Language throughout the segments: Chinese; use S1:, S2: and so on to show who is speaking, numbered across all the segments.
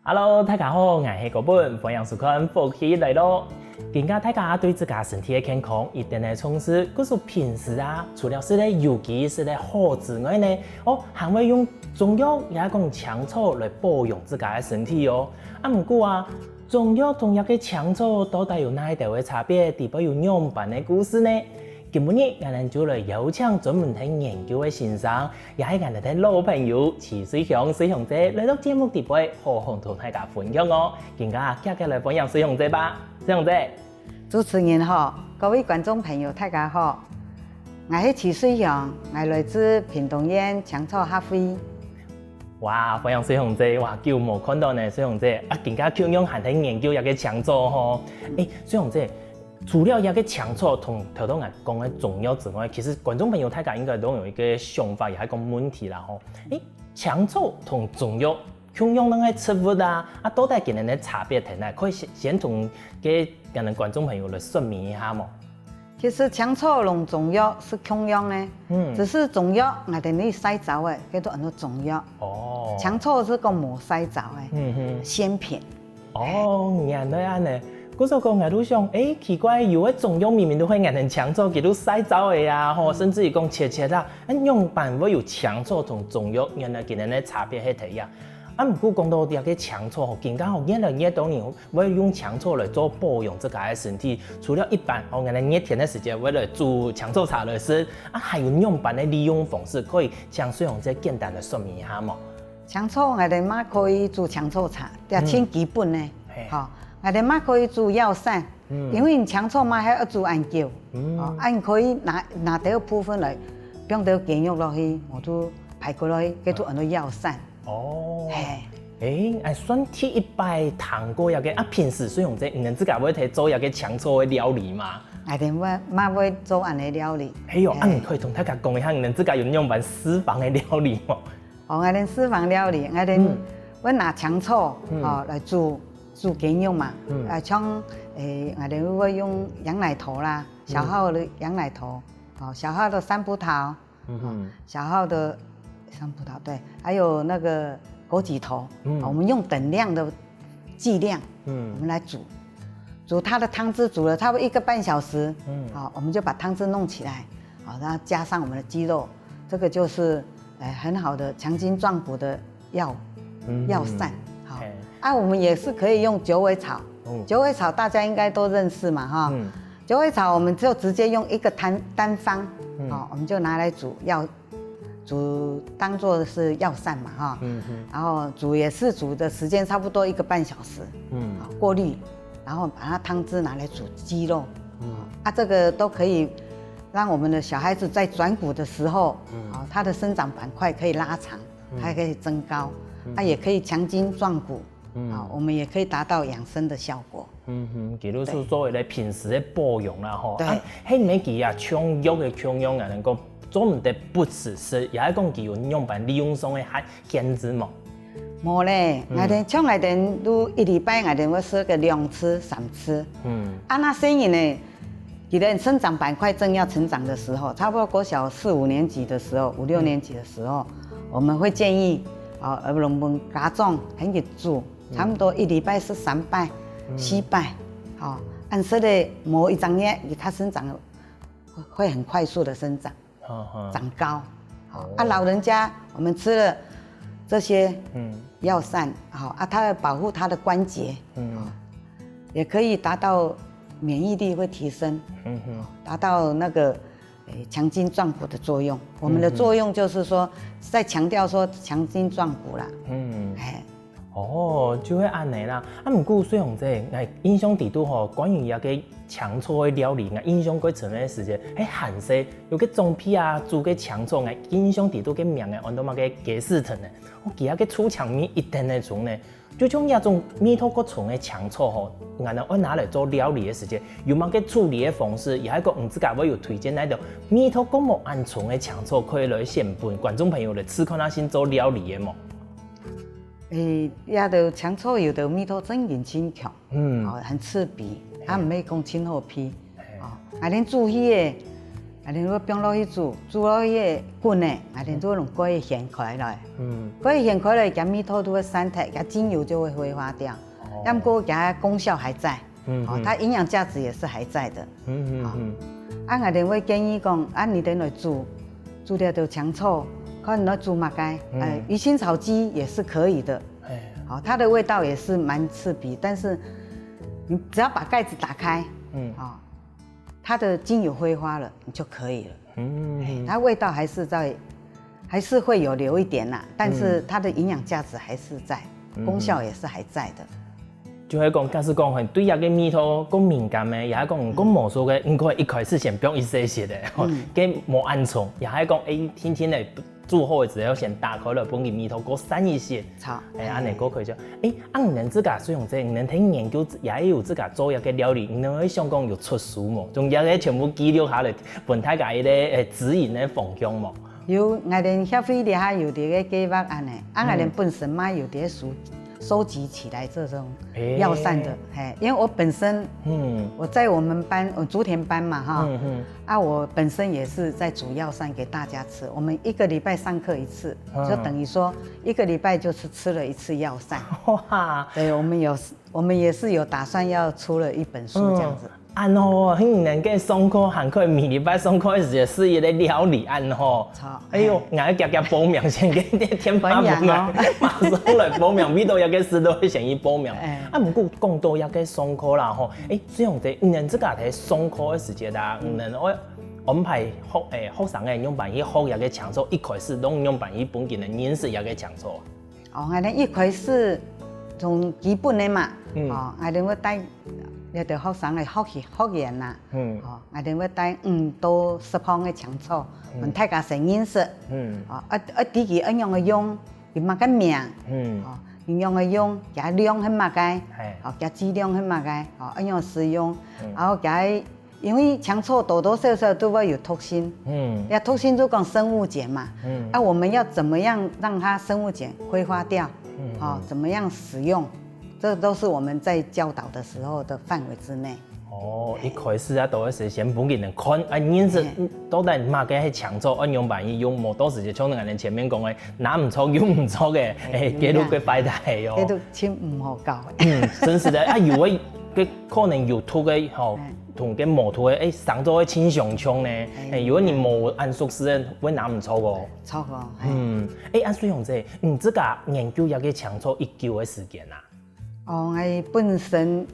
S1: Hello，大家好，我是嗰本营养师看福气来咯。今日大家对自家身体的健康一定会重视，可是平时除了是咧有机是咧好之外呢，还会用中药也讲香草来保养自家的身体哦。不过中药同个香草到底有哪一条的差别？底部有两版的故事呢？今日我们就来邀请专门喺研究的先生，也係我哋嘅老朋友池水祥水祥姐嚟到節目底部，好好同大家分享哦。今日繼續嚟分享水祥姐吧，水祥姐。
S2: 主持人好，各位觀眾朋友大家好，我係池水祥，我來自屏東縣香草學會。
S1: 哇，分享水祥姐，哇，久冇看到呢，水祥姐今日咁樣係喺研究一個香草吼。水祥姐。除了一個香草同頭先我講嘅中藥之外，其實觀眾朋友大家應該都有一個想法，也係一個問題啦吼。香草同中藥共用那個植物到底佢哋嘅差別喺哪？可以先同嘅人觀眾朋友來說明一下冇？
S2: 其實香草同中藥是共用的，只是中藥我哋你洗澡嘅，叫做很多中藥。哦。香草是個冇洗澡嘅，鮮片。
S1: 原來安尼。嗰時候我都想，奇怪，有啲中藥明明都可以研成香草，佢都洗澡嘅甚至於講切啦，用辦法有香草同中藥，原來佢哋嘅差別係睇啊。不過講到啲嘅香草，更加越來越多人會用香草來做保養自家嘅身體。除了一般我哋熱天嘅時間，為了煮香草茶來食，還有兩般嘅利用方式，可以像水祥姐簡單的說明一下冇？
S2: 香草我哋媽可以煮香草茶，啲係基本嘅，好。我哋媽可以煮藥膳，因為香草媽係要煮按灸，按可以拿掉部分嚟，將掉雞肉落去，我都排骨落去，叫做很多藥膳。
S1: 算第一擺談過一個平時水祥姐，你自家會睇做一個香草嘅料理嗎？
S2: 我哋媽會做安尼料理。
S1: 你可以同大家講一下，你自家有用辦私房嘅料理嗎？
S2: 我哋私房料理，我哋會拿香草來煮雞肉嘛，像我哋會用羊奶頭啦，小號的羊奶頭，小號的山葡萄，小號的山葡萄對，還有那個枸杞頭，我們用等量的劑量，我們來煮它的湯汁，煮了差不多1個半小時，我們就把湯汁弄起來，然後加上我們的雞肉，這個就是很好的強筋壯骨的藥膳。我們也是可以用九尾草，九尾草大家應該都認識嘛，哈。九尾草我們就直接用一個單方，我們就拿來煮當做是藥膳嘛，哈。然後煮也是煮的時間差不多1個半小時，過濾，然後把它湯汁拿來煮雞肉，這個都可以讓我們的小孩子在轉骨的時候，它的生長板塊可以拉長，還可以增高，也可以強筋壯骨。我們也可以達到養生的效果。其實是作為咧平時的保養啦，吼。對。喺咩佢中藥嘅中藥能夠專門的不吃食，也係講佢有兩般利用上嘅限制冇？冇咧，我哋像我哋都1禮拜我哋會食個2次3次。那生人呢，佢哋生長板塊正要成長的時候，差不多國小4、5年級的時候，5、6年級的時候，我們會建議我們家長很去煮。差不多1禮拜是3拜、4拜，按說的某一張葉，它生長會很快速的生長，長高。老人家我們吃了這些藥膳，它保護它的關節，也可以達到免疫力會提升，達到那個強筋壯骨的作用。我們的作用就是說，在強調說強筋壯骨啦。就會安尼啦。不過水祥姐，我印象底度關於一個香草的料理，我印象過長嘅時間，喺韓式有個裝皮煮個香草，我印象底度個名嘅，按到乜個雞絲藤嘅，我記下個粗長米一定係種咧，就像一種米頭個種嘅香草我拿來做料理嘅時間，有乜個處理嘅方式，也係個唔自家會有推薦那條米頭個冇按種嘅香草，可以來先幫觀眾朋友嚟試看下先做料理嘅冇？也就香草有的米頭真勁輕強，很刺鼻，唔可以講清好皮。連煮迄個啊，然后冰落去煮落去滚呢，啊，然后用锅掀开来，锅掀开来，它米头都会散开，它精油就会挥发掉。要不过它功效还在，它营养价值也是还在的。啊，我哋会建议讲，你等来煮了就香醋，可能来煮马街，鱼腥草鸡也是可以的。好，它的味道也是蛮刺鼻，但是你只要把盖子打开，它的精油挥发了，你就可以了。它味道还是会有留一点啦，但是它的营养价值还是在，功效也是还在的。
S1: 就係講，假使講係對一個味道講敏感嘅，也係講講無數嘅，應該一開始先不用一些些嘅，嘅冇暗瘡，也係講天天嚟煮好嘅時候先打開來，幫佢味道過散一些。
S2: 好，
S1: 安尼過佢就，你能自家使用這，你能聽研究也有自家做一個料理，你能喺香港有出書冇？仲有咧全部記錄下嚟，本大家咧指引咧方向冇？
S2: 有，我哋協會底下有啲個計劃安尼，我哋本身嘛有啲書。收集起来这种药膳的，因为我本身，我在我们班，我竹田班嘛，我本身也是在煮药膳给大家吃。我们1个礼拜上课1次，就等于说1个礼拜就是吃了1次药膳。哇！对，我们也是有打算要出了一本书这样子。
S1: 迄能嘅上課行課，每禮拜上課時是一個料理哎呦，我夾報名先嘅啲天花板啊，馬上來報名，邊度有嘅事都會先去報名。唔過講到有嘅上課啦雖然你能自家喺上課嘅時間啦，能安排學生嘅用辦去學有嘅講座，一開始都用辦去本件嘅認識有嘅講座。
S2: 我哋一開始從基本嘅嘛，我哋會帶。要對學生嚟學員啦，我哋會帶5到10磅嘅香醋，讓大家先認識，自己應用嘅用，佢乜嘅名，應用嘅用，加量係乜嘅，加劑量係乜嘅，應用使用，然後加因為香醋多多少少都會有毒性，毒性就講生物鹼嘛，我們要怎麼樣讓它生物鹼揮發掉，怎麼樣使用？這都是我們在教導的時候的範圍之內。
S1: 一開始都係先本件人看認識到底乜嘅係強做，按用辦法用，冇多時就像人哋前面講嘅，拿唔錯用唔錯嘅，幾多嘅快大哦。幾多
S2: 錢唔好搞。
S1: 真是的，如果佢可能有吐嘅同嘅冇吐嘅，上咗嘅清上槍呢？如果你冇按熟時，會拿唔錯個。
S2: 錯個。
S1: 按水用者，自家研究有嘅強做一久嘅時間啊？
S2: 我本身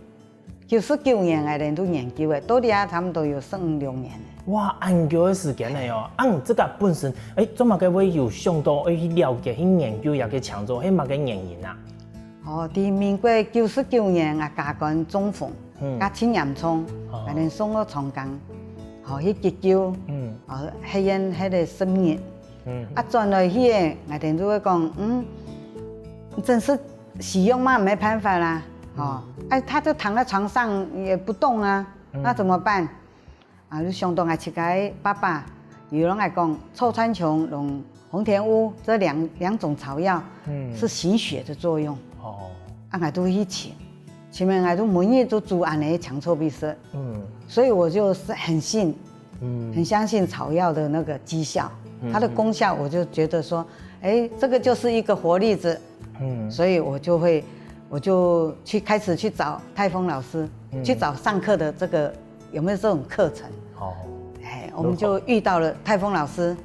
S2: 99年我哋都研究嘅，到底差唔多有16年。
S1: 哇，研究嘅時間嚟哦，自家本身，做乜嘅會有想到去了解去研究有嘅強做，係乜嘅原因啊？
S2: 喺民國99年甲管中風，甲青岩瘡，我哋送到長江，去急救，吸引迄個生命，轉來去嘅，我哋都會講，真是。使用嘛沒辦法啦，他就躺在床上也不動啊，那怎麼辦？就想到我自己爸爸，有人來講臭川芎、紅田烏這兩種草藥，是行血的作用。我都一起，前面我都每日都煮安尼強臭鼻塞，所以我就是很相信草藥的那個績效，它的功效，我就覺得說，這個就是一個活例子。所以我就開始去找泰豐老師，去找上課的這個有沒有這種課程。我們就遇到了泰豐老師，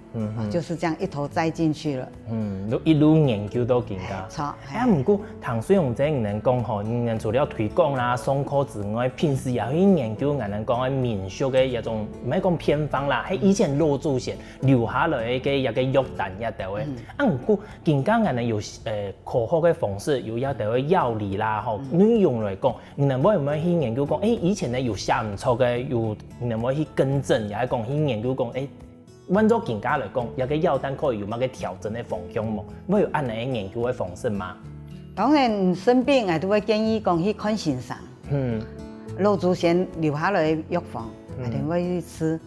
S2: 就是這樣一頭栽進去了。都一路研究到現在。錯。
S1: 不過唐水紅姐，你能講吼，你能除了推廣啦、上課之外，平時也去研究，人能講嘅民俗嘅一種，唔係講偏方啦，係以前老祖先留下來嘅一個藥單一條嘅。不過更加人能有科學嘅方式，有一條嘅藥理啦，吼內容來講，你能唔可以去研究講，以前咧有寫唔錯嘅，有你能唔可以去更正，也係講去研究講，按照更加來講，有個藥單可以有乜嘅調整嘅方向冇？會有按嚟研究嘅方式嗎？
S2: 當然生病我都會建議講去看先生。老祖先留下來嘅藥方，我哋會去吃。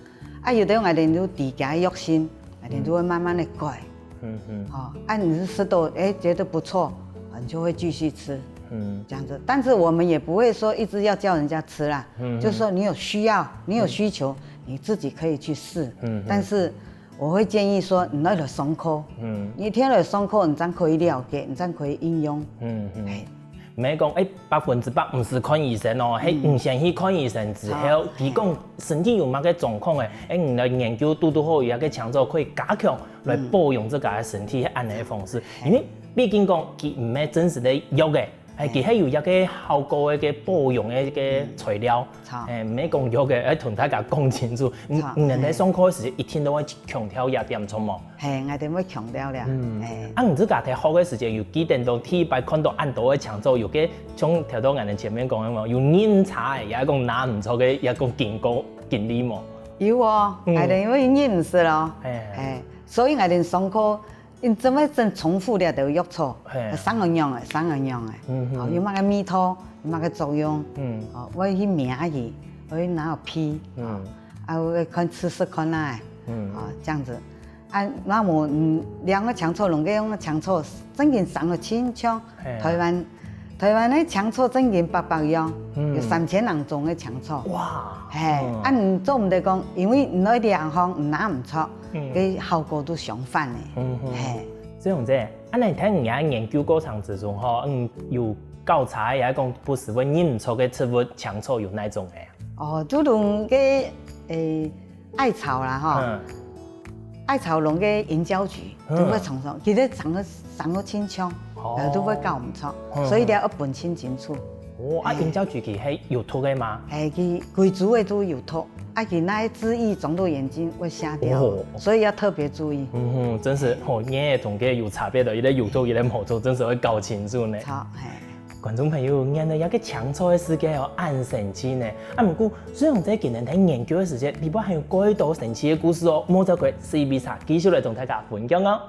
S2: 有啲我哋都自家藥心，我哋都會慢慢地改。你吃到覺得不錯，你就會繼續吃。這樣子，但是我們也不會說一直要叫人家吃啦，就是說你有需要，你有需求。你自己可以去试。但是我会建议说，你那个松口，你听了松口，你才可以了解，你才可以应用。
S1: 唔係講100%唔是看醫生哦，係唔先去看醫生之後，佢講身體有乜嘅狀況誒，唔來研究拄好有一個強做可以加強來保養自家嘅身體係安尼嘅方式，因為畢竟講佢唔係真實嘅藥嘅。佢係有一個效果嘅保養嘅一個材料，唔係講藥嘅，要同大家講清楚。唔能喺上課時一天都會強調一點錯嘛。
S2: 係，我哋會強調啦。
S1: 唔知家睇學嘅時間，有幾點到第一擺看到按到嘅強做，有嘅像條到我哋前面講嘅嘛，有檢查嘅，有一個拿唔錯嘅一個經歷嘛。
S2: 有哦，我哋會認識咯。所以我哋上課。因怎麼真重複了就藥草，三個樣嘅，有乜個味道，有乜個作用，我去名佢，我去拿個批，我看吃看來，這樣子，那麼兩個強錯，兩個用個強錯，真件上個千槍，台灣嘅強錯真件800樣，有3000人種嘅強錯，
S1: 哇，
S2: 你做唔得講，因為你嗰兩行唔拿唔錯。嘅效果都相反嘅，
S1: 所以講啫，你睇人家研究過程之中，有教材也講不是會認錯嘅植物強錯有哪種嘅？
S2: 主動嘅艾草啦，艾草龍嘅銀膠菊都會重重，其實長個清槍，都會教唔錯，所以你要分清清楚。
S1: 銀膠菊佢係有毒嘅嗎？
S2: 佢貴族嘅都有毒。佢那一隻翼腫到眼睛會瞎掉，所以要特別注意。
S1: 真是眼同嘅有差別的，一個有毒，一個冇毒，真是會搞清楚呢。觀眾朋友，眼到一個強錯嘅世界有按神奇呢。不過雖然在今日睇研究嘅時間，裏邊還有更多神奇嘅故事哦。冇錯佢CB茶繼續來同大家分享哦。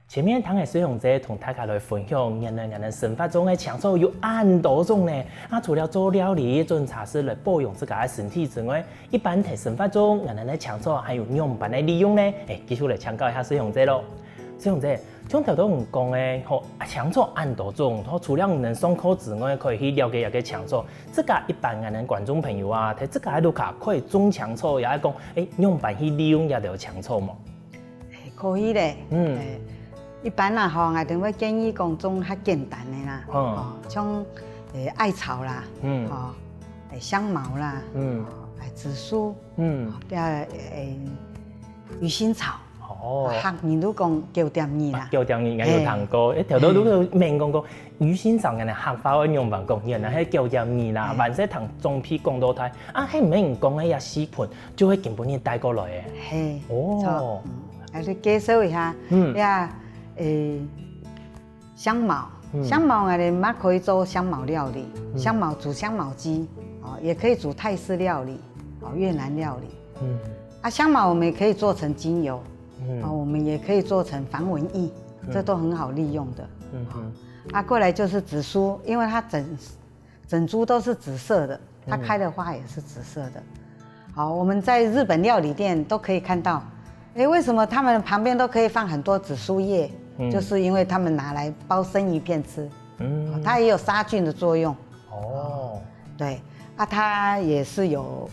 S1: 前面堂嘅水紅姐同大家來分享，原來我哋生活中嘅強錯有很多種呢。除了做料理、做茶事來保養自家嘅身體之外，一般喺生活中我哋嘅強錯還有樣板嘅利用呢。繼續來請教一下水紅姐咯。水紅姐，像頭都唔講嘅，強錯很多種，除了我哋上課之外，可以去了解一個強錯。自家一般我哋觀眾朋友啊，睇自家喺度卡可以種強錯，也係講樣板去利用一條強錯嘛？
S2: 可以咧，一般啦，我哋會建議講種較簡單的啦，像艾草啦，香茅啦，紫蘇，魚腥草，學你都講9點2啦
S1: ，9點2我有聽過，條道都明講過魚腥草，人哋學法嘅用法講，原來係9點2啦，萬些同種皮講到睇，係唔係講嘅也細盤，就會根本你帶過來嘅，
S2: 我哋介紹一下，香茅，香茅我哋乜可以做香茅料理，香茅煮香茅雞，也可以煮泰式料理，越南料理。香茅我們也可以做成精油，我們也可以做成防蚊液，這都很好利用的。過來就是紫蘇，因為它整株都是紫色的，它開的花也是紫色的。我們在日本料理店都可以看到，為什麼他們旁邊都可以放很多紫蘇葉？就是因為他們拿來包生魚片吃，它也有殺菌的作用。對，它也是有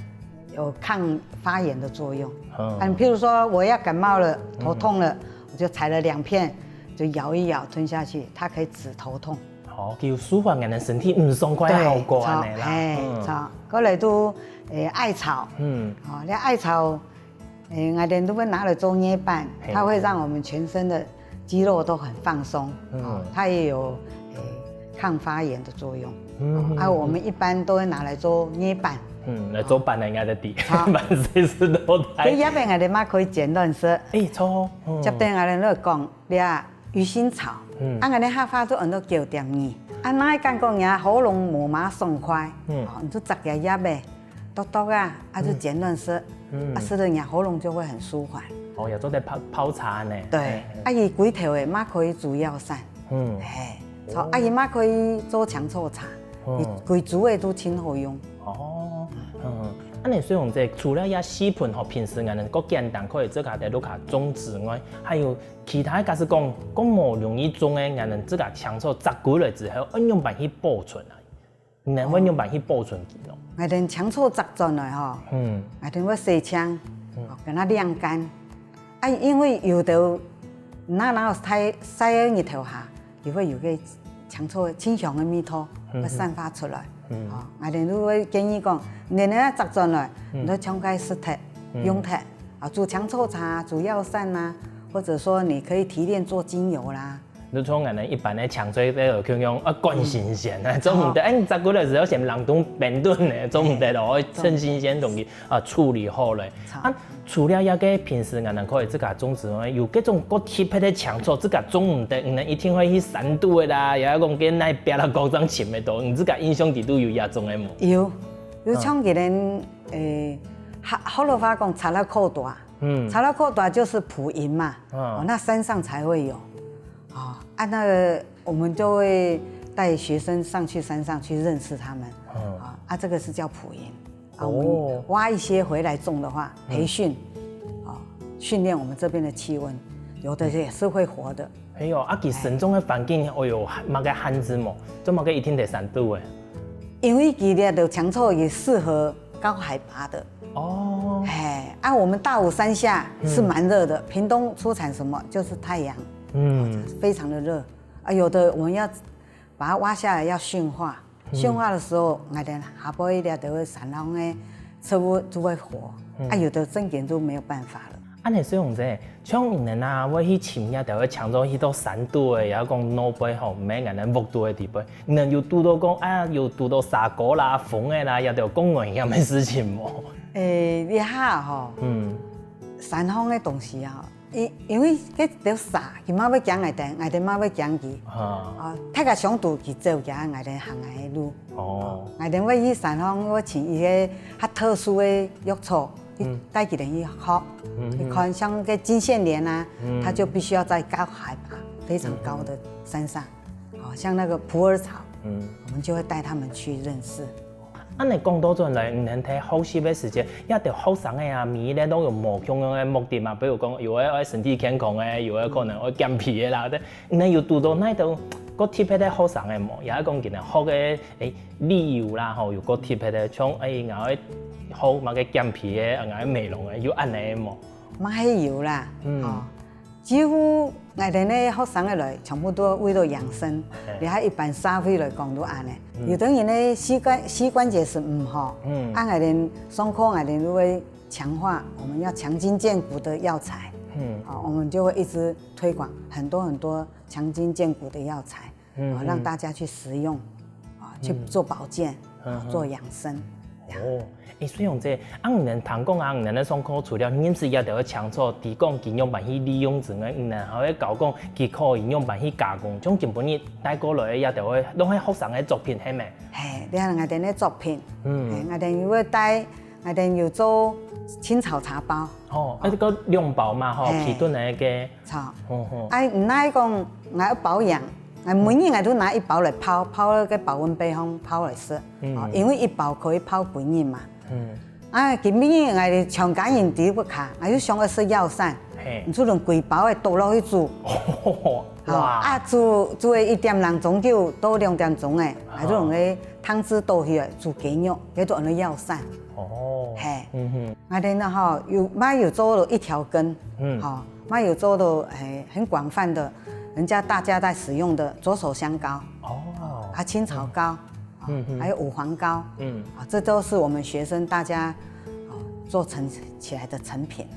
S2: 抗發炎的作用。譬如說我要感冒了、頭痛了，我就採了2片，就咬一咬吞下去，它可以止頭痛。
S1: 叫舒緩人的身體唔爽快效果安尼
S2: 啦。過來都艾草，你艾草，我哋都會拿來做捏板，它會讓我們全身的肌肉都很放鬆，它也有抗發炎的作用。我們一般都會拿來做捏板。
S1: 來做板應該得啲，板隨時都睇。
S2: 你入邊我哋乜可以簡單說？錯。接對我哋都講，你啊魚腥草，我哋客家都按到9點2，那感覺人喉嚨無麻爽快，你就直接入嘅，篤篤就簡單說，吃了人喉嚨就會很舒緩。
S1: 有做啲泡茶呢？
S2: 對，伊幾條嘅乜可以煮藥膳，錯，伊乜可以做強錯茶。规竹的都真好用。
S1: 哦，安尼所以用这除了遐细盆吼，平时俺们个简单可以自家在落下种之外，还有其他假是讲无容易种的，俺们自家抢手摘过来之后，按用办去保存啊，能按用办去保存起咯。
S2: 俺们抢手摘转来吼，俺们要洗枪，给它晾干。啊，因为有的哪有晒在日头下，就会有个抢手清香的味道会散发出来。俺们都会建议讲，你那摘转来，你都冲开湿脱、用脱，煮香臭茶、煮药膳啦，或者说你可以提炼做精油啦。
S1: 你像俺们一般的抢水在有用灌新鲜啊，总唔得，你摘过来时候先冷冻冰冻的，总唔得咯，趁新鲜东西处理好嘞。除了那个平时俺们可以自家种植外，有各种各特别的抢手，自家种唔得，你一定会去山度的啦，也讲跟那别的高张前面多，你自家印象地都有遐种的冇？
S2: 有像给人好的话讲，茶拉扣大，茶拉扣大就是普银嘛，那山上才会有。那个我们就会带学生上去山上去认识他们。这个是叫普银。我们挖一些回来种的话，培训，训练我们这边的气温，有的也是会活的。
S1: 哎呦，其实种的环境，嘛个限制么？做嘛个一天得3度诶？
S2: 因为它的强臭也适合高海拔的。我们大武山下是蛮热的，屏东出产什么就是太阳。非常的热有的我们要把它挖下来要驯化，驯化的时候，俺们下晡一点都会山上的植物就会活，有的真点都没有办法了。
S1: 安尼所以用这，像人啊，我去深夜就会抢到去到山度的，也讲脑杯吼，唔免俺们木度的地步，人又拄到讲又拄到沙果啦、风的啦，也就讲危险的事情冇。
S2: 你下吼，山上的东西因为佮条沙，伊妈要行爱定，爱定妈要行去。太个上度去走行爱定行的路。爱定我去山上，我穿伊个较特殊的药草，带几人去学。你看像个金线莲啊，它就必须要在高海拔、非常高的山上。像那个普洱草，我们就会带他们去认识。
S1: 安尼讲到转来，唔能睇呼吸的时间，也得后生的米咧都有无同样的目的嘛。比如讲，有的身体健康的，有的可能会减肥的啦。唔能有拄到那度个特别的后生的无，也讲今日好嘅理由啦吼，有个特别的像然后好嘛个减肥的，然后美容的，有安尼无？
S2: 嘛系有啦，几乎我哋呢学生嘅来，全部都为了养生。你喺一般社会来讲都安尼，有的人呢膝关节是唔好，我哋上课我哋都会强化，我们要强筋健骨的药材，我们就会一直推广很多强筋健骨的药材，让大家去食用，去做保健，做养生。
S1: 所以用这唔能谈讲唔能上课除了饮食也要强做，提供营养办去利用之外，唔能还会教讲其靠营养办去加工，从根本日带过来也就会拢系学生的作品系咪？
S2: 你看我哋的作品，我哋会带，我哋要做青草茶包。
S1: 这个两包嘛吼，皮炖的个。
S2: 草。唔乃讲我要保养。每年我都拿1包来泡那个保温杯方泡来吃，因为1包可以泡半年嘛。今年我哋长感应滴不卡，我就想要吃药膳，你做成规包的倒落去煮。煮1点2钟头到2点钟的，还做用个汤汁倒去煮鸡肉，叫做那药膳。我哋呢有做了1条根，有做了很广泛的。大家在使用的左手香膏，青草膏，还有五黄膏，这都是我们学生大家做成起来的成品。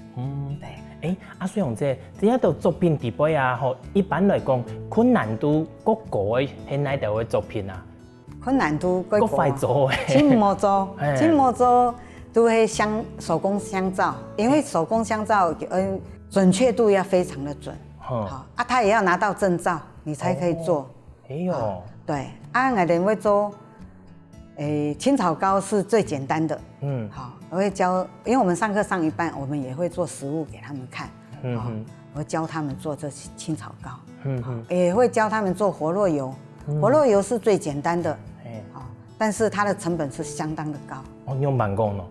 S1: 对。所以用这些都作品底杯啊，一般来讲困难度各高的是哪条的作品啊？
S2: 困难度各
S1: 快做的，
S2: 真莫做，都会手工香皂，因为手工香皂准确度要非常的准。它也要拿到证照，你才可以做。对，我哋会做，青草膏是最简单的。我会教，因为我们上课上一半，我们也会做实物给他们看。我会教他们做这青草膏。也会教他们做活络油，活络油是最简单的。但是它的成本是相当的高。
S1: 哦，用板工哦。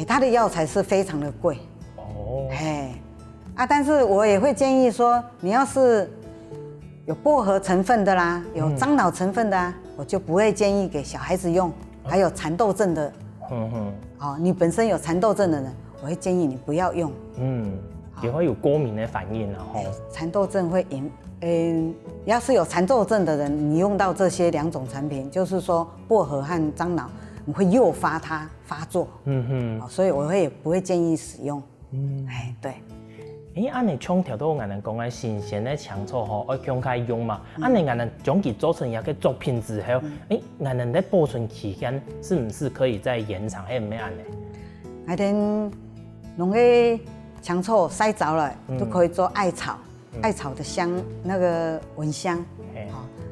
S2: 它的药材是非常的贵。
S1: 哦。
S2: 但是我也会建议说，你要是有薄荷成分的啦，有樟脑成分的啊，我就不会建议给小孩子用。还有蚕豆症的，你本身有蚕豆症的人，我会建议你不要用。
S1: 也会有过敏的反应啊。
S2: 蚕豆症会要是有蚕豆症的人，你用到这些2种产品，就是说薄荷和樟脑，你会诱发它发作。所以我也不会建议使用。对。
S1: 安尼冲调到我们讲的新鲜的香草吼，要公开用嘛。安尼我们将其做成一个作品之后，我们的保存期间是不是可以再延长？还是咩安尼？
S2: 我哋弄个香草晒着了，都可以做艾草，艾草的香那个蚊香。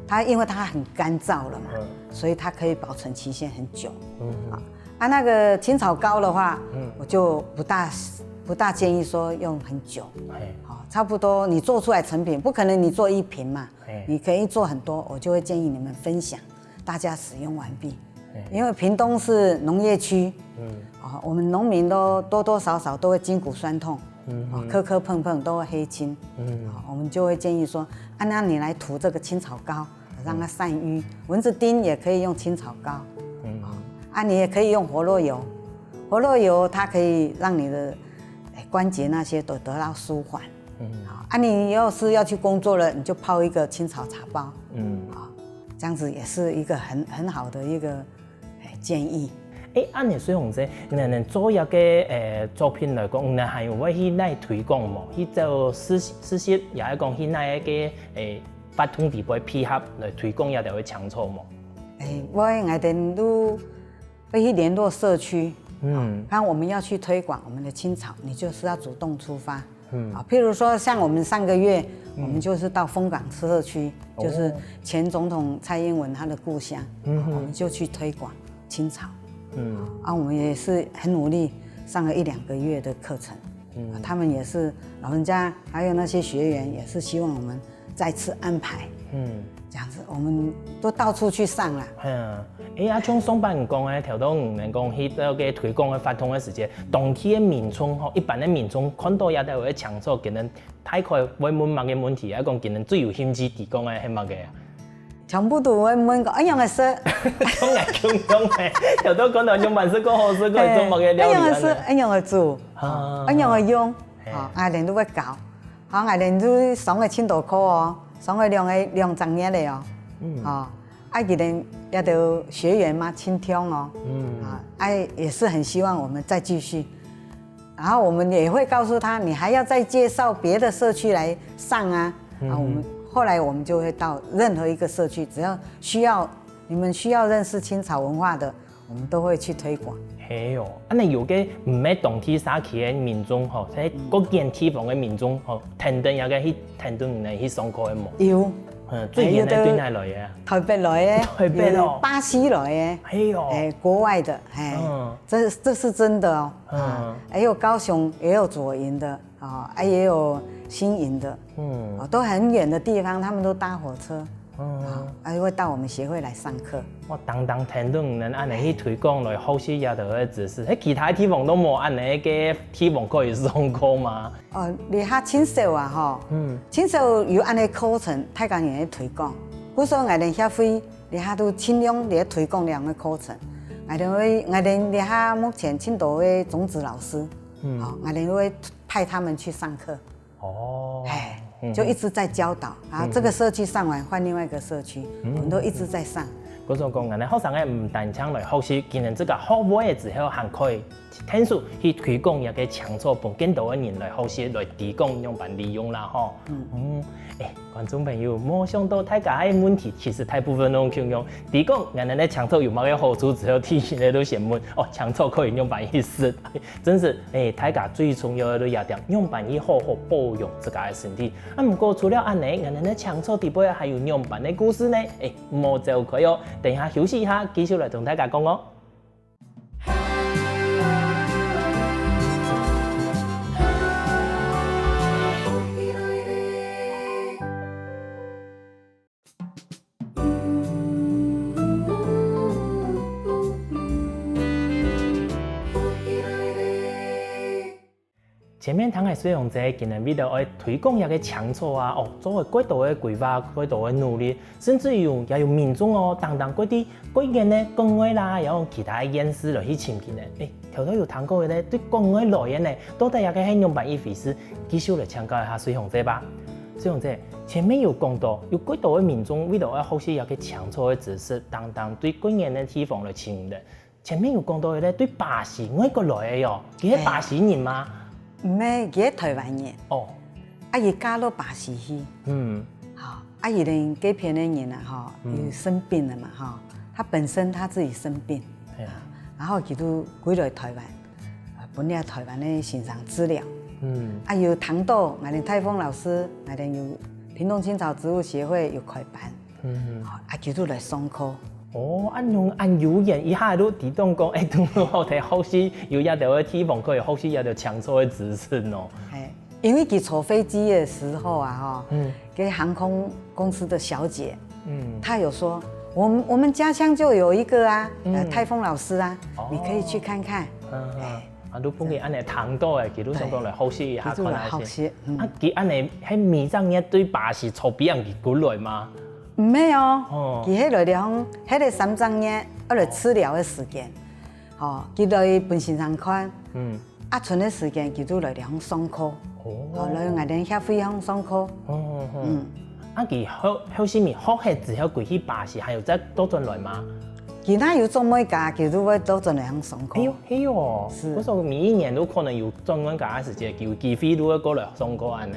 S2: 它因为它很干燥了嘛，所以它可以保存期限很久。那个青草膏的话，我就不大建议说用很久，差不多你做出来成品不可能你做1瓶嘛，你可以做很多，我就会建议你们分享，大家使用完毕。因为屏东是农业区，我们农民都多多少少都会筋骨酸痛，磕磕碰碰都会黑青，我们就会建议说，那你来涂这个青草膏，让它散瘀，蚊子叮也可以用青草膏，你也可以用活络油，活络油它可以让你的关节那些都得到舒缓。你要是要去工作了，你就泡一个青草茶包，这样子也是一个很好的一个建议。
S1: 按你水红姐，你做一个作品来讲，你还有要去哪推广冇？去做实习，也係講去哪一個法通地杯配合來推廣一條嘅香草冇？
S2: 我哋都會去聯絡社區。看我們要去推廣我們的青草，你就是要主動出發。譬如說像我們上個月，我們就是到鳳港社區，就是前總統蔡英文他的故鄉，我們就去推廣青草。我們也是很努力，上了1-2個月的課程。他們也是老人家，還有那些學員，也是希望我們再次安排。這樣子，我們都到處去上啦。
S1: 像上班人講嘅，調到唔能講去到個推廣嘅發通嘅時間，當期嘅民眾一般嘅民眾看到也都會搶錯，佢哋大概會問乜嘅問題，講佢哋最有興趣提供嘅係乜嘅？
S2: 全部都會問個一樣嘅事。
S1: 講嚟講嘅，調到講到用辦事個好事個做乜嘅料理啊？
S2: 一樣嘅事，一樣嘅做，一樣嘅用，我哋都會教，我哋都上個青島課哦。上個兩整年嚟哦，佢哋也都學員嘛，傾聽哦，也是很希望我們再繼續，然後我們也會告訴他，你還要再介紹別的社區來上啊，後來我們就會到任何一個社區，只要你們需要認識青草文化的，我們都會去推廣。
S1: 係哦，你有嘅唔係當地社區嘅民眾吼，喺嗰間地方嘅民眾吼，聽到有嘅去聽到人去上課嘅冇？
S2: 有，
S1: 最遠係邊嚟來嘅？
S2: 台北來嘅，
S1: 台北哦，
S2: 巴西來嘅，
S1: 係哦，
S2: 國外的，這是真的哦，還有高雄也有左營的，也有新營的，都很遠的地方，他們都搭火車。會到我們協會來上課。
S1: 我當聽到唔能按你去推廣來學習也到嘅知識，喺其他地方都冇按你嘅地方可以上課嘛？
S2: 你下青少啊，青少有按你課程，太講人去推廣。故說我哋協會，你下都盡量嚟推廣兩個課程。我哋你下目前青島嘅種子老師，我哋會派他們去上課。就一直在教導啊，這個社區上完換另外一個社區，我們都一直在上。
S1: 嗰種講，我哋學生嘅唔單槍來學習，既然這個學會之後，還可以聽書去推廣一個香草，幫更多嘅人來學習，來提供用辦利用啦，嗬。觀眾朋友，冇想到大家嘅問題，其實大部分都傾用。提供我哋嘅香草有乜嘅好處之後，提起來都先問，香草可以用辦意思，真是大家最重要嘅都一點，用辦以好好保養自家嘅身體。不過除了安尼，我哋嘅香草底背還有用辦嘅故事呢，冇走開哦。等一下休息一下，繼續來同大家講哦。前面谈的使用者今日为了爱推广一个强措啊，做过几多的规划，几多的努力，甚至也有民众等嗰啲几年的工会啦，也有其他的演示来去参见的。头有谈过的咧，对工会来源呢，到底也个係用办一回事，继续来请教一下水雄者吧。水雄者，前面有讲到，有几多的民众为了爱学习一个强措的知识，对几年的地方来参的。前面有讲到的咧，对巴西外国来的哟，佢係巴西人吗？
S2: 唔係，佢係台灣人。
S1: 哦，
S2: 伊加到巴西去。好，伊連這片的人啊，有生病了嘛，他本身他自己生病，然後佢都歸來台灣，本嚟台灣的欣賞資料。有唐豆，我哋泰豐老師，我哋有屏東青草植物協會有開班，佢都來上課。
S1: 按有言一下都提動講，等我哋學習有一條嘅地方可以學習一條強措嘅知識咯。
S2: 因為佢坐飛機的時候啊，給航空公司的小姐，她有說，我們家鄉就有一個啊，泰豐老師啊，你可以去看看。
S1: 都本嚟按嚟唐豆嘅，佢都想講嚟學習一下看下先。佢按嚟喺面上嘅對巴西操邊人佢過來嗎？
S2: 唔係哦，佢喺來講，喺個3週日，來治療的時間，佢來本身上看，剩的時間佢都來講上課，來我哋協會向上課。
S1: 佢學什麼？學係只係過去巴西，還有再多轉來嗎？
S2: 其他有專門假，佢都會多轉來向上課。
S1: 係哦，我說每一年都可能有專門假嘅時間，叫機會都會過來上課安尼。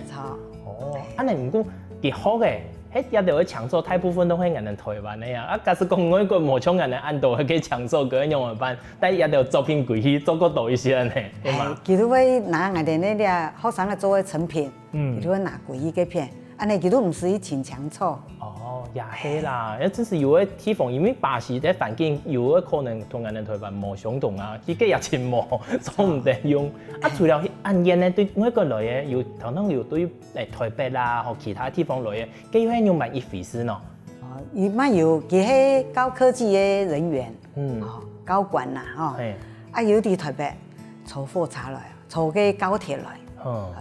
S1: 安尼唔過佢學嘅。迄一條嘅強措，大部分都係人哋台灣嘅啊！假使講我個無像人哋按到嘅強措嗰樣樣辦，但一條作品歸去做個多一些呢，對嘛？
S2: 佢都會拿我哋呢啲學生嘅做嘅成品，佢都會拿歸去嘅片，安尼佢都唔是一請強措。
S1: 也係啦，真是有嘅地方，因為巴西嘅環境有嘅可能同人哋台灣冇相同啊，佢嘅也真冇，所唔得用。除了按言咧，對外國來嘅，有可能有對台北啦或其他地方來嘅，佢係用埋一回事咯。
S2: 伊咪有佢係高科技嘅人員，高管啦，有啲台北坐火車來，坐嘅高鐵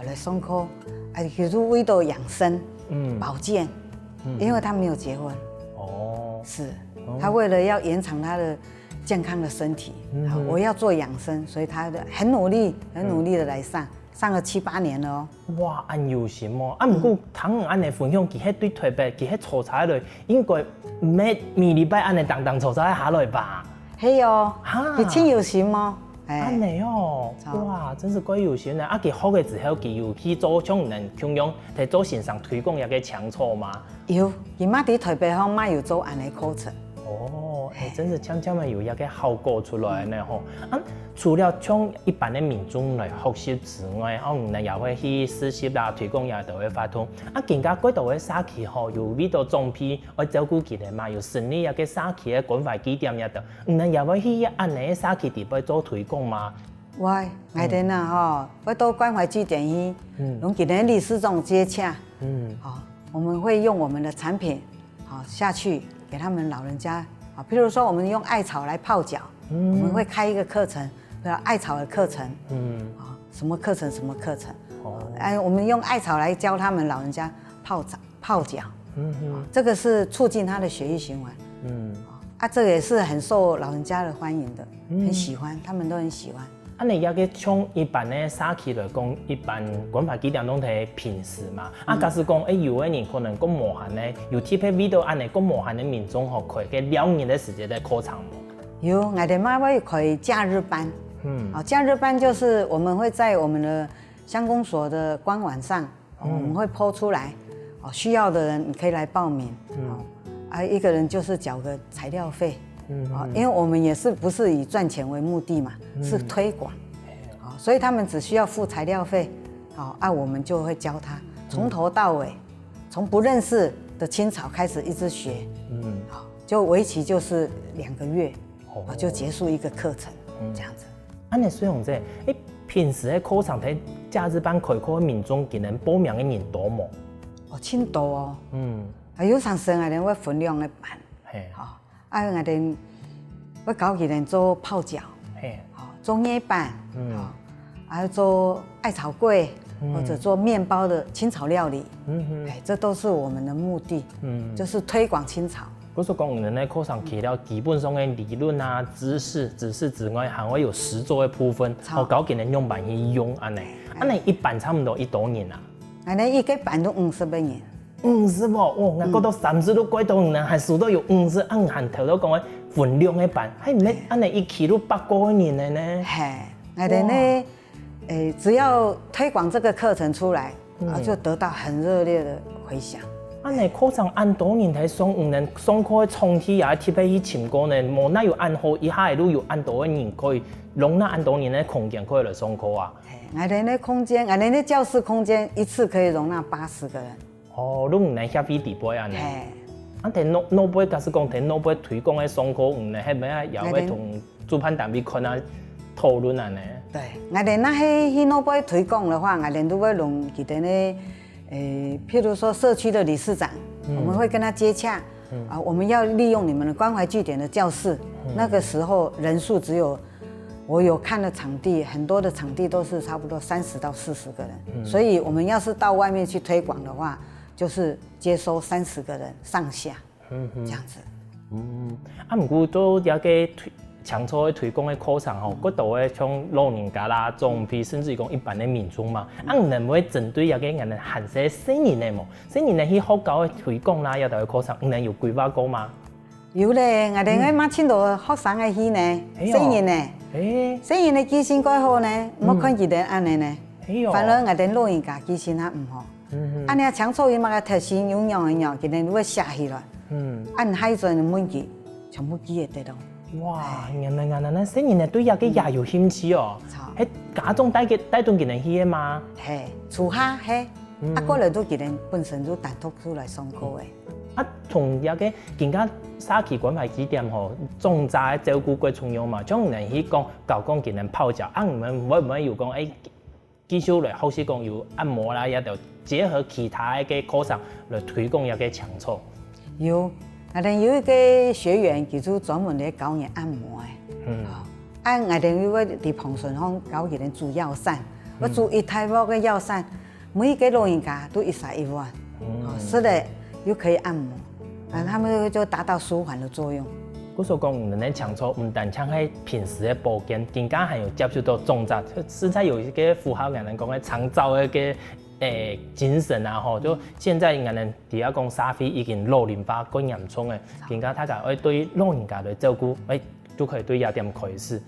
S2: 來上課，佢都為到養生、保健。因為他沒有結婚，是，他為了要延長他的健康的身體，我要做養生，所以他很努力的來上了7、8年了。
S1: 哇，按有心哦！不過聽按你分享，佢係對台北，佢係坐車來，應該每禮拜按你當坐車下來吧？
S2: 係哦，佢真有心哦。
S1: 安尼哦，哇，真是鬼有心啊！佢學嘅之後，佢有去做像人咁樣，嚟做線上推廣一個強措嘛？
S2: 有，佢媽喺台北鄉媽有做安尼課程。
S1: 真是悄悄有一個效果出來呢吼。除了像一般的民眾來學習之外，人也會去實習啦、推廣也都會發通。更加幾多嘅社區吼，有呢度裝備來照顧佢哋嘛，有成立一個社區嘅關懷據點也都，人也會去按呢個社區地邊做推廣嘛。
S2: 我哋啊會到關懷據點去，同佢哋理事長接洽。我們會用我們的產品，下去給他們老人家。譬如說，我們用艾草來泡腳，我們會開一個課程，艾草的課程，什麼課程，我們用艾草來教他們老人家泡腳，這個是促進他的血液循環，這個也是很受老人家的歡迎的，很喜歡，他們都很喜歡。
S1: 你一個從一般的社區來講，一般關懷據點攏係平時嘛。假使講有個人可能講無限咧，有特別遇到安尼講無限的民眾學開嘅2年的時間在課程冇？
S2: 有，我哋媽會開假日班。假日班就是我們會在我們的鄉公所的官網上，我們會 po 出來，需要的人你可以來報名。一個人就是繳個材料費。因為我們也是不是以賺錢為目的嘛，是推廣，所以他們只需要付材料費，我們就會教他從頭到尾，從不認識的青草開始一直學，就為期就是2個月，就結束一個課程，這樣子。
S1: 按你水雄者，平時喺課程睇假日班開課嘅民眾，佢能報名嘅人多冇？
S2: 真多哦，有上升嘅人會分量嘅班，我哋會教佢哋做泡腳，做夜班，还有做艾草粿，或者做面包的青草料理，这都是我们的目的，就是推广青草。
S1: 我说讲，人在课上提了基本上的理论啊、知识之外，还会有实作的部分，搞给人用板去用安尼。安尼一板差不多一多年啊？
S2: 安尼一个板都50多年。
S1: 50不？哦，我过到30都几多年，还数到有50，按含头都讲的分量的板，还唔系安尼一期都8多年的呢。
S2: 嘿，安尼呢，只要推广这个课程出来，就得到很热烈的回响。
S1: 安尼课程按多年才上5年，上课的冲击也特别去唱歌呢，无那有按好一下都有按多的人可以容纳按多年的空间可以来上课啊。
S2: 俺哋的空间，俺哋的教室空间一次可以容纳80个人。
S1: 哦，你唔能遐比地杯安尼。啊，摕诺贝假使讲摕诺贝推广的上课，唔能迄咩啊，也会同主办单位看啊讨论安尼。
S2: 对，俺哋那去诺贝推广的话，俺哋都会弄佢哋呢，譬如说社区的理事长，我们会跟他接洽，我们要利用你们的关怀据点的教室，那个时候人数只有。我有看的场地，很多的场地都是差不多30到40个人，所以我们要是到外面去推广的话，就是接收30个人上下，这样子。不
S1: 过做一个强促的推广的课程吼，嗰度的像老人家啦、长辈，甚至于讲一般的民众嘛，能不会针对一个人限制成年的冇，成年的去学校的推广啦，有道课程，能有规划过吗？
S2: 有咧，我哋马青岛学生嘅去呢，成年呢。成年的记性改好呢，唔好看佢哋安尼呢，反而我哋老人家记性啊唔好。安尼强促伊嘛个特性有样嘅样，佢哋如果写起来，按海阵嘅问题全部记得到。
S1: 哇，原来咱成年的对一个也有兴趣哦。喺家中带动佢哋去嘅嘛？
S2: 系，厝下系，过来都佢哋本身都单独出来上课嘅。
S1: 同一个更加社区关怀据点吼，重在照顾过重要嘛，将人去讲教讲佢人泡脚，唔会有讲技术来，或是讲有按摩啦，也就结合其他嘅课程来推广一个强促。
S2: 有，我哋有一个学员，佢就专门嚟教人按摩嘅。我哋有个伫彭顺坊教佢人煮药膳，我煮一台包嘅药膳，每一个老人家都1碗，是的。又可以按摩，他们就达到舒缓的作用。
S1: 我说讲，人的强促唔但像喺平时的保健，更加还有接触到重杂，实在有一个符合人讲的长照的个精神啊吼。就现在人伫遐讲社会已经老龄化更严重的，更加大家对老人家的照顾，就可以对一点开始。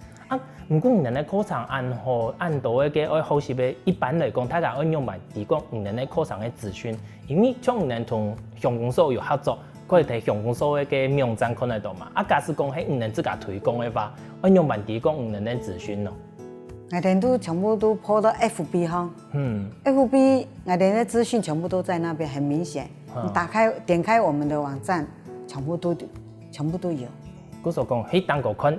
S1: 不过人的课程按到个好些的，一般来讲，大家用来提供人的课程的资讯，因为像人同乡公所有合作，可以睇乡公所的个网站看得到嘛。假使讲喺人自家推广的话，用来提供人的资讯咯。
S2: 我哋都全部都抛到 FB 哈，FB 我哋的资讯全部都在那边，很明显。你点开我们的网站，全部都有。
S1: 我所讲，迄当个看，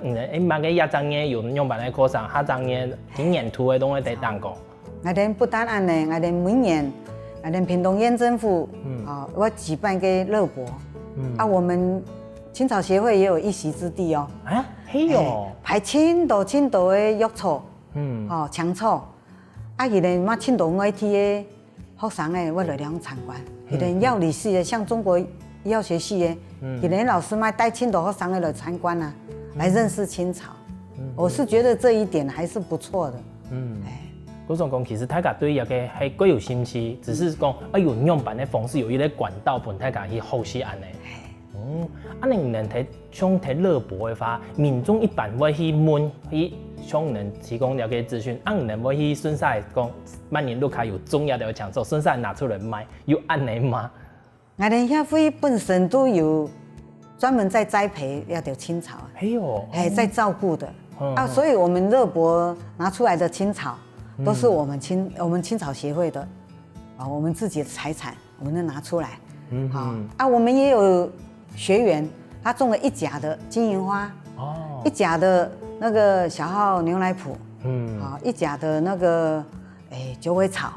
S1: 万个1张嘢用用办的课程，下张嘢经验图的东西在当个。
S2: 我哋不单安尼，我哋每年，我哋屏东县政府，我举办个乐博，我们青草协会也有一席之地哦。
S1: 嘿哦，
S2: 排青岛的药草，强草，佢哋马青岛外地的学生诶，我来两参观，佢哋药理系的，像中国医药学系的。给人老师们带青岛学生来参观啊，来认识青草。我是觉得这一点还是不错的。
S1: 我想讲，其实大家对一个还各有兴趣，只是讲有用办的方式，有一个管道，本大家去学习安尼。你能像睇乐博的话，民众一般会去问，去向人提供了个资讯，你能会去顺势讲，万年路卡有重要的强处，顺势拿出来卖，有安尼吗？
S2: 我哋协会本身都有专门在栽培那条青草，在照顾的所以我们乐博拿出来的青草都是我们青草协会的我们自己的财产，我们都拿出来。我们也有学员，他种了1甲的金银花，1甲的那个小号牛奶埔，1甲的那个九尾草。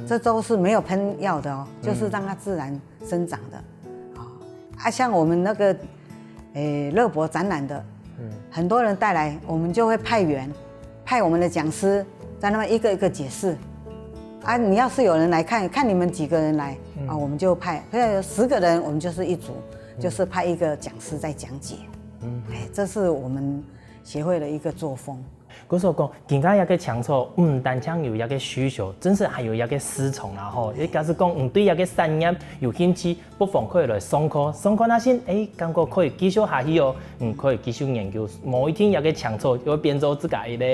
S2: 这都是没有喷药的哦，就是让它自然生长的。像我们那个乐博展览的，很多人带来，我们就会派我们的讲师在那边一个一个解释。啊，你要是有人来看，看你们几个人来啊，我们就派，10个人，我们就是一组，就是派一个讲师在讲解。这是我们协会的一个作风。
S1: 我说讲，更加一个强处，单枪有一个需求，真是还有一个师从啦吼。也假是讲，对一个产业有兴趣，不妨可以来上课，上课那先，感觉可以继续下去哦，可以继续研究。某一天一个强处，就变做自家一个，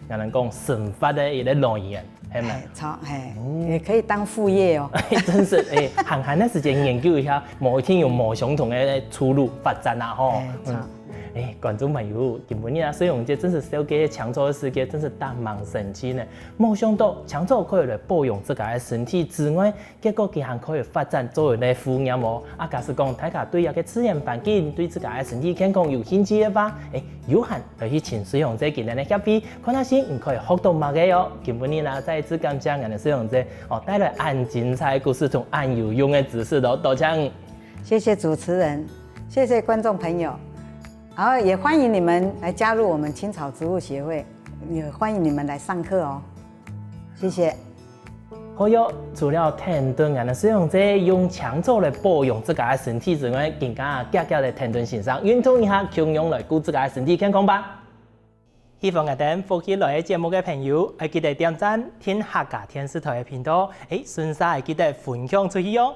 S1: 让人讲生发的一个来源，系咪？
S2: 也可以当副业哦。
S1: 真是闲闲的时间研究一下，某一天有某相同的出路发展啊吼。观众朋友，今晡日啊，水溶节真是小给强做的世界，真是大忙神奇呢。没想到强做可以来保养自家的身体之外，结果竟然可以发展作为呢副业哦。假使讲大家对一个自然环境、对自家的身体健康有兴趣的话，有闲就去请水溶节今日的协会，看下先可以学到乜嘅哟。今晡日啦，再一次感谢我们水溶节带来按精彩故事同按有用的知识咯，多谢。
S2: 谢谢主持人，谢谢观众朋友。然后也欢迎你们来加入我们青草植物协会，也欢迎你们来上课哦。谢谢。
S1: 好哟，除了停顿我们使用者用强做来保养自家的身体之外，更加加加来停顿线上运动一下，强用来顾自家的身体健康吧。希望我哋福起来节目嘅朋友，记得点赞、听客家电视台嘅频道，顺势记得分享出去哟。